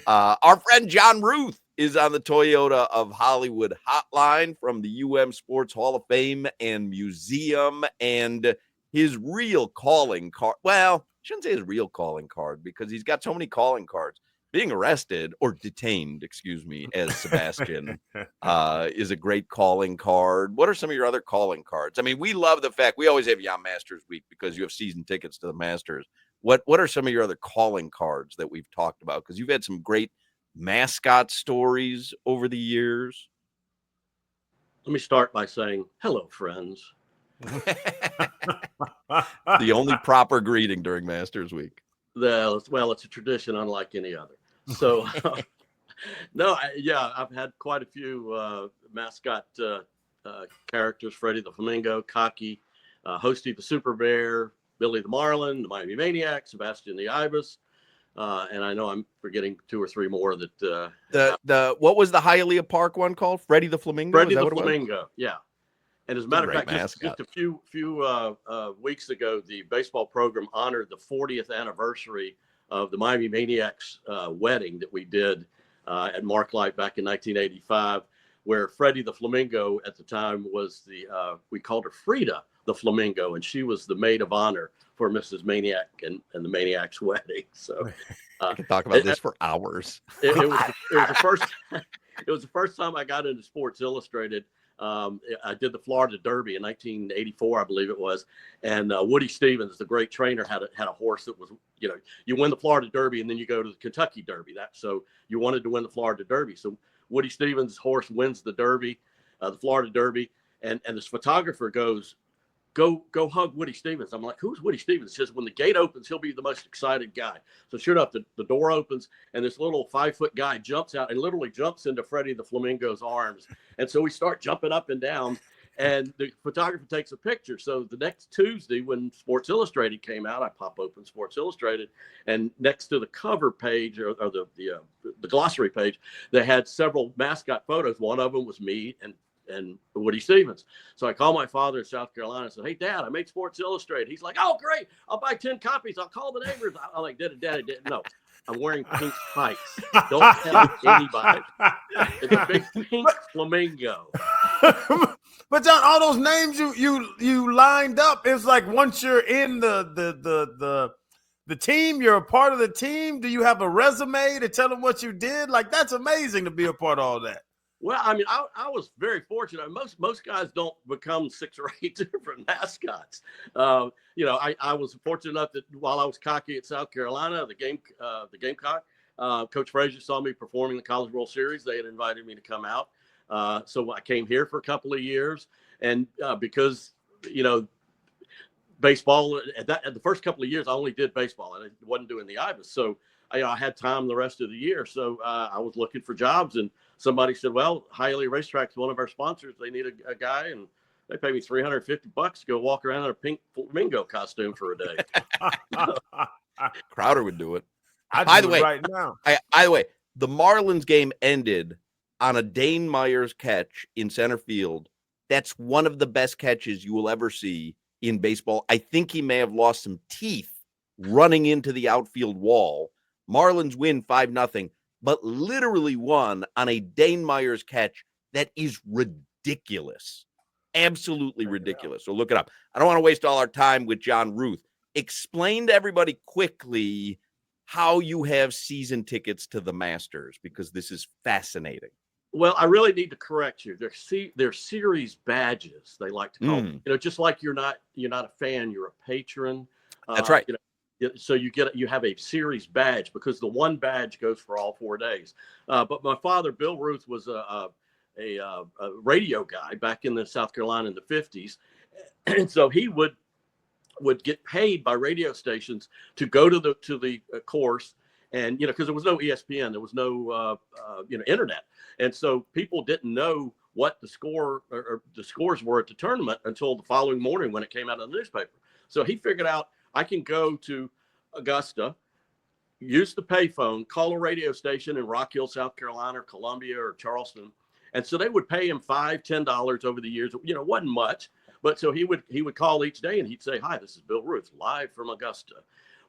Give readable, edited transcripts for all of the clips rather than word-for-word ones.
Our friend John Routh is on the Toyota of Hollywood hotline from the Sports Hall of Fame and Museum. And his real calling card, well, I shouldn't say his real calling card because he's got so many calling cards. Being arrested or detained, excuse me, as Sebastian is a great calling card. What are some of your other calling cards? I mean, we love the fact we always have you on Masters Week because you have season tickets to the Masters. What are some of your other calling cards that we've talked about? Because you've had some great mascot stories over the years. Let me start by saying, hello, friends. The only proper greeting during Masters Week. Well, it's a tradition unlike any other. So, no, I've had quite a few mascot characters: Freddie the Flamingo, Cocky, Hosty the Super Bear, Billy the Marlin, the Miami Maniac, Sebastian the Ibis, and I know I'm forgetting 2 or 3 more that. The what was the Hialeah Park one called? Freddie the Flamingo. Freddie the Flamingo, yeah. And as a matter of fact, just a few weeks ago, the baseball program honored the 40th anniversary of the Miami Maniacs wedding that we did at Marklight back in 1985, where Freddie the Flamingo at the time was we called her Frida the Flamingo, and she was the maid of honor for Mrs. Maniac and the Maniac's wedding. So I could talk about this for hours. It was the first time I got into Sports Illustrated. I did the Florida Derby in 1984, I believe it was, and Woody Stevens, the great trainer, had a horse that was, you win the Florida Derby and then you go to the Kentucky Derby. So you wanted to win the Florida Derby. So Woody Stevens' horse wins the Derby, the Florida Derby, and this photographer goes, go hug Woody Stevens. I'm like, who's Woody Stevens? He says, when the gate opens, he'll be the most excited guy. So sure enough, the door opens and this little 5-foot guy jumps out and literally jumps into Freddie the Flamingo's arms. And so we start jumping up and down and the photographer takes a picture. So the next Tuesday when Sports Illustrated came out, I pop open Sports Illustrated, and next to the cover page or the glossary page, they had several mascot photos. One of them was me and Woody Stevens. So I called my father in South Carolina and said, hey, Dad, I made Sports Illustrated. He's like, oh, great. I'll buy 10 copies. I'll call the neighbors. I'm like, Daddy. No, I'm wearing pink spikes. Don't tell anybody. It's a big pink flamingo. But John, all those names you lined up, it's like once you're in the team, you're a part of the team. Do you have a resume to tell them what you did? Like, that's amazing to be a part of all that. Well, I mean, I was very fortunate. Most guys don't become 6 or 8 different mascots. I was fortunate enough that while I was Cocky at South Carolina, the Gamecock, Coach Frazier saw me performing the College World Series. They had invited me to come out. So I came here for a couple of years. And because, baseball, at the first couple of years, I only did baseball. And I wasn't doing the Ibis. So I had time the rest of the year. So I was looking for jobs, and somebody said, well, Hialeah Racetrack's one of our sponsors. They need a guy, and they pay me $350 to go walk around in a pink flamingo costume for a day. Crowder would do it. By the way, the Marlins game ended on a Dane Myers catch in center field. That's one of the best catches you will ever see in baseball. I think he may have lost some teeth running into the outfield wall. Marlins win 5-0, but literally won on a Dane Myers catch that is ridiculous. Absolutely ridiculous. So look it up. I don't want to waste all our time with John Routh. Explain to everybody quickly how you have season tickets to the Masters, because this is fascinating. Well, I really need to correct you. They're series badges, they like to call them. Just like you're not a fan, you're a patron. That's right. So you have a series badge, because the one badge goes for all 4 days. But my father, Bill Routh, was a radio guy back in the South Carolina in the 50s, and so he would get paid by radio stations to go to the course, and because there was no ESPN, there was no internet, and so people didn't know what the score or the scores were at the tournament until the following morning when it came out in the newspaper. So he figured out, I can go to Augusta, use the payphone, call a radio station in Rock Hill, South Carolina, or Columbia, or Charleston. And so they would pay him $5, $10 over the years. Wasn't much, but so he would call each day and he'd say, hi, this is Bill Routh, live from Augusta.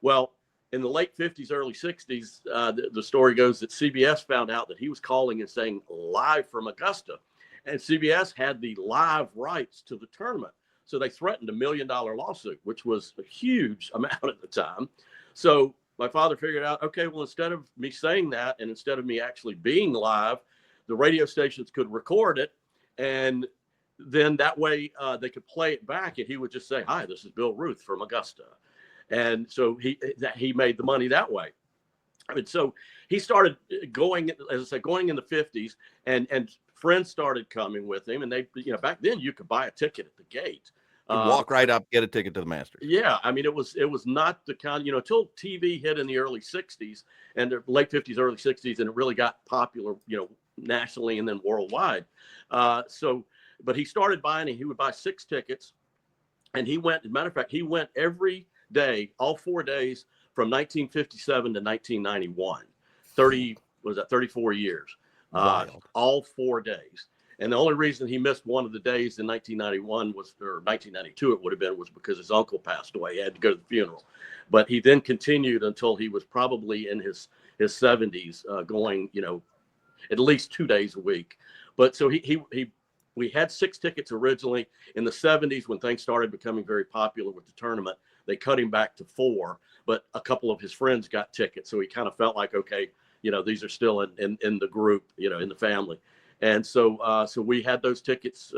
Well, in the late 50s, early 60s, the story goes that CBS found out that he was calling and saying live from Augusta. And CBS had the live rights to the tournament. So they threatened $1 million lawsuit, which was a huge amount at the time. So my father figured out, okay, well, instead of me saying that and instead of me actually being live, the radio stations could record it. And then that way they could play it back and he would just say, hi, this is Bill Routh from Augusta. And so he made the money that way. I mean, so he started going, as I said, going in the 50s, and friends started coming with him. And they, back then you could buy a ticket at the gate. Walk right up, get a ticket to the Masters. Yeah, I mean, it was not the kind, until TV hit in the early 60s and the late 50s, early 60s, and it really got popular, nationally and then worldwide. But he started buying, and he would buy 6 tickets, and he went, as a matter of fact, he went every day, all 4 days from 1957 to 1991, 34 years, all 4 days. And the only reason he missed one of the days in 1991 or 1992, it would have been, was because his uncle passed away. He had to go to the funeral. But he then continued until he was probably in his 70s, going, at least 2 days a week. But so we had 6 tickets originally. In the 70s, when things started becoming very popular with the tournament, they cut him back to 4. But a couple of his friends got tickets, so he kind of felt like, okay, these are still in the group, in the family. And so we had those tickets,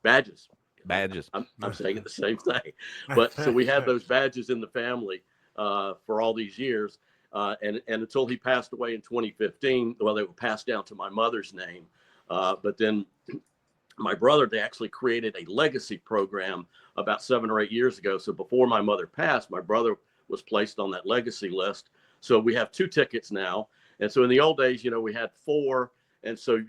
badges. Badges. I'm saying it the same thing. But so we had those badges in the family for all these years. And until he passed away in 2015, well, they were passed down to my mother's name. But then my brother, they actually created a legacy program about 7 or 8 years ago. So before my mother passed, my brother was placed on that legacy list. So we have 2 tickets now. And so in the old days, we had 4. And so,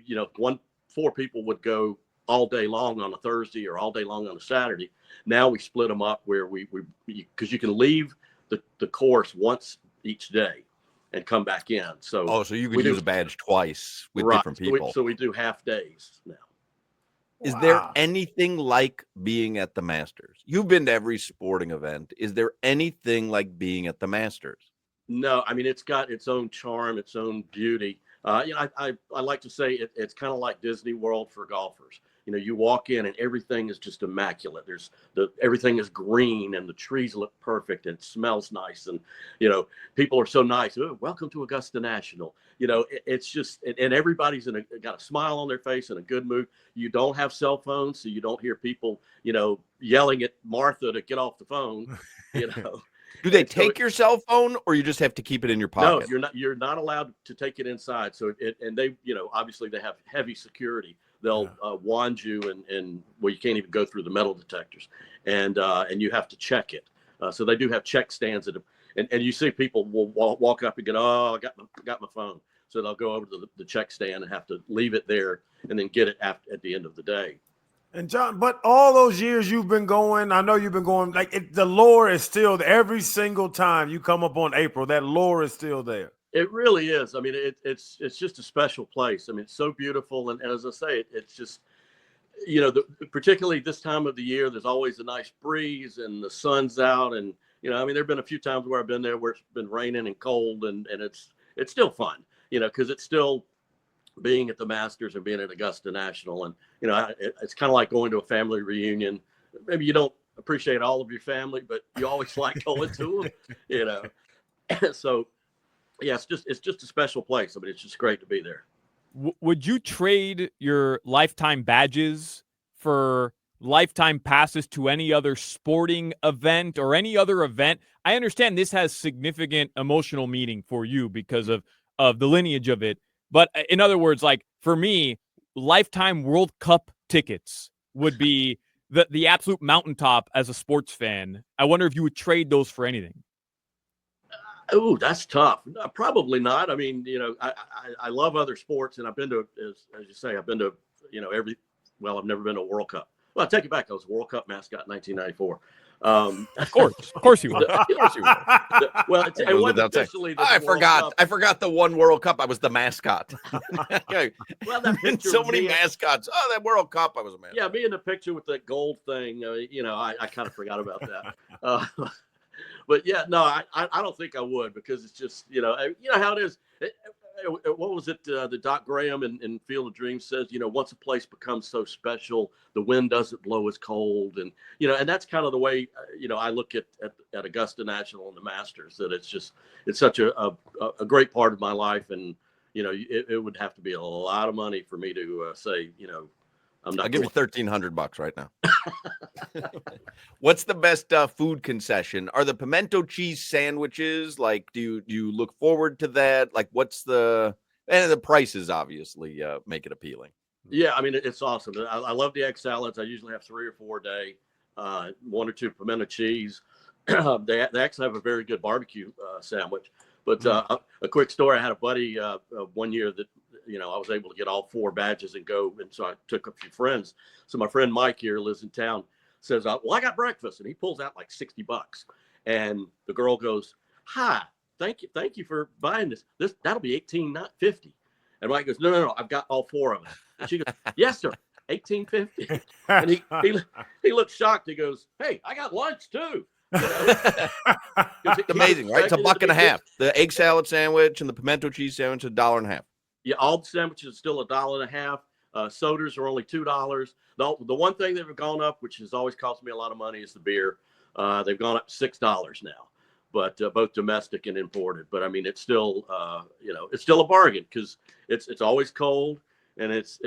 4 people would go all day long on a Thursday or all day long on a Saturday. Now we split them up where because you can leave the course once each day and come back in. So so you can use a badge twice with different people. So we do half days now. Is there anything like being at the Masters? You've been to every sporting event. Is there anything like being at the Masters? No, I mean, it's got its own charm, its own beauty. I like to say it's kind of like Disney World for golfers. You walk in and everything is just immaculate. Everything is green and the trees look perfect and it smells nice. And, people are so nice. Oh, welcome to Augusta National. It's just, and everybody's got a smile on their face and a good mood. You don't have cell phones, so you don't hear people, yelling at Martha to get off the phone, Do they take your cell phone, or you just have to keep it in your pocket? No, you're not allowed to take it inside. So and they, obviously they have heavy security. They'll wand you and you can't even go through the metal detectors, and you have to check it. So they do have check stands and you see people will walk up and go, oh, I got my phone. So they'll go over to the check stand and have to leave it there and then get it at the end of the day. And John, but all those years you've been going, I know you've been going, the lore is still there. Every single time you come up on April, that lore is still there. It really is. I mean, it's just a special place. I mean, it's so beautiful. And as I say, it's just, particularly this time of the year, there's always a nice breeze and the sun's out. And, there've been a few times where I've been there where it's been raining and cold and it's still fun, because it's still being at the Masters and being at Augusta National. And, it's kind of like going to a family reunion. Maybe you don't appreciate all of your family, but you always like going to them, So, yeah, it's just a special place. I mean, it's just great to be there. Would you trade your lifetime badges for lifetime passes to any other sporting event or any other event? I understand this has significant emotional meaning for you because of the lineage of it. But in other words, like for me, lifetime World Cup tickets would be the absolute mountaintop as a sports fan. I wonder if you would trade those for anything. Oh, that's tough. Probably not. I mean, I love other sports, and I've been to, as you say, I've been to, I've never been to a World Cup. Well, I take it back. I was a World Cup mascot in 1994. Of course you were. Of course you were. Well, it wasn't officially I forgot the one World Cup. I was the mascot. Well, that been so many mascots. Oh, that World Cup, I was a mascot. Yeah, me in the picture with that gold thing. I kind of forgot about that. But yeah, no, I don't think I would, because it's just, you know how it is. What was it? The Doc Graham in Field of Dreams says, once a place becomes so special, the wind doesn't blow as cold, and and that's kind of the way I look at Augusta National and the Masters. That it's such a great part of my life, and it would have to be a lot of money for me to say I'm not. I'll give you $1,300 right now. What's the best food concession? Are the pimento cheese sandwiches, like, do you look forward to that? Like, and the prices obviously make it appealing. Yeah, I mean, it's awesome. I love the egg salads. I usually have 3 or 4 a day, 1 or 2 pimento cheese. They actually have a very good barbecue sandwich. But a quick story: I had a buddy 1 year that I was able to get all 4 badges and go, and so I took a few friends. So my friend Mike here lives in town. Says, well, I got breakfast, and he pulls out like $60, and the girl goes, "Hi, thank you for buying this. That'll be $18.50." And Mike goes, "No, I've got all 4 of them." And she goes, "Yes, sir, $18.50." And he looks shocked. He goes, "Hey, I got lunch too." It's amazing, right? It's $1.50. The egg salad sandwich and the pimento cheese sandwich $1.50. Yeah, all the sandwiches are still $1.50. Sodas are only $2. The one thing that have gone up, which has always cost me a lot of money, is the beer. They've gone up $6 now, but both domestic and imported. But I mean, it's still it's still a bargain, because it's always cold, and it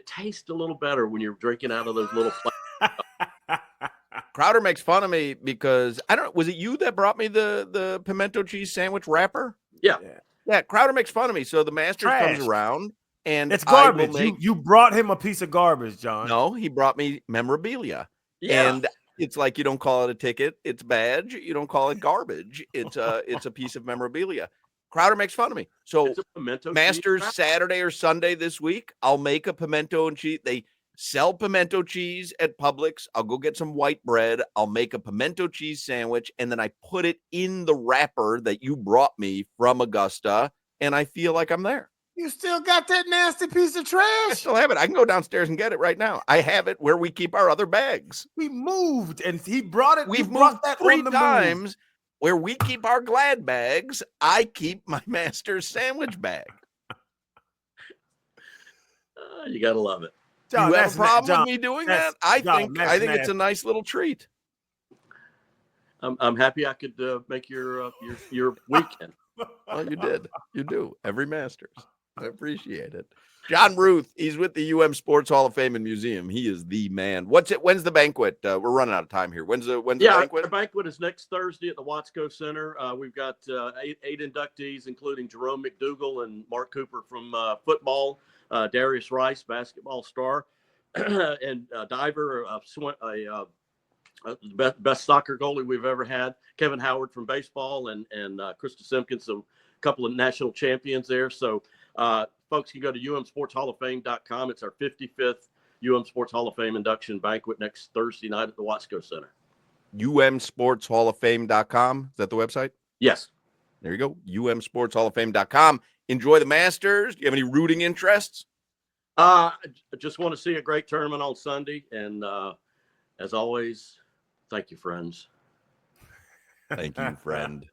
tastes a little better when you're drinking out of those little. Crowder makes fun of me because was it you that brought me the pimento cheese sandwich wrapper? Yeah. Crowder makes fun of me. So the Masters comes around. And it's garbage. You brought him a piece of garbage, John. No, he brought me memorabilia. Yeah. And it's like, you don't call it a ticket, it's a badge. You don't call it garbage. It's a piece of memorabilia. Crowder makes fun of me. So Masters Saturday or Sunday this week, I'll make a pimento and cheese. They sell pimento cheese at Publix. I'll go get some white bread. I'll make a pimento cheese sandwich, and then I put it in the wrapper that you brought me from Augusta, and I feel like I'm there. You still got that nasty piece of trash? I still have it. I can go downstairs and get it right now. I have it where we keep our other bags. We moved, and he brought it. We've moved that 3 times. Where we keep our Glad bags, I keep my Masters sandwich bag. You gotta love it. John, you have a problem with me doing that? I think it's a nice little treat. I'm happy I could make your weekend. Well, you did. You do every Masters. I appreciate it. John Routh, he's with the Sports Hall of Fame and Museum. He is the man. When's the banquet? We're running out of time here. When's the banquet? Our banquet is next Thursday at the Watsco Center. We've got eight inductees, including Jerome McDougal and Mark Cooper from football, Darius Rice, basketball star, and diver, best soccer goalie we've ever had, Kevin Howard from baseball, and Krista Simpkins, a couple of national champions there. So folks can go to umsportshalloffame.com. It's our 55th Sports Hall of Fame induction banquet next Thursday night at the Watsco Center. umsportshalloffame.com. Is that the website? Yes. There you go. umsportshalloffame.com. Enjoy the Masters. Do you have any rooting interests? I just want to see a great tournament on Sunday. And as always, thank you, friends. Thank you, friend.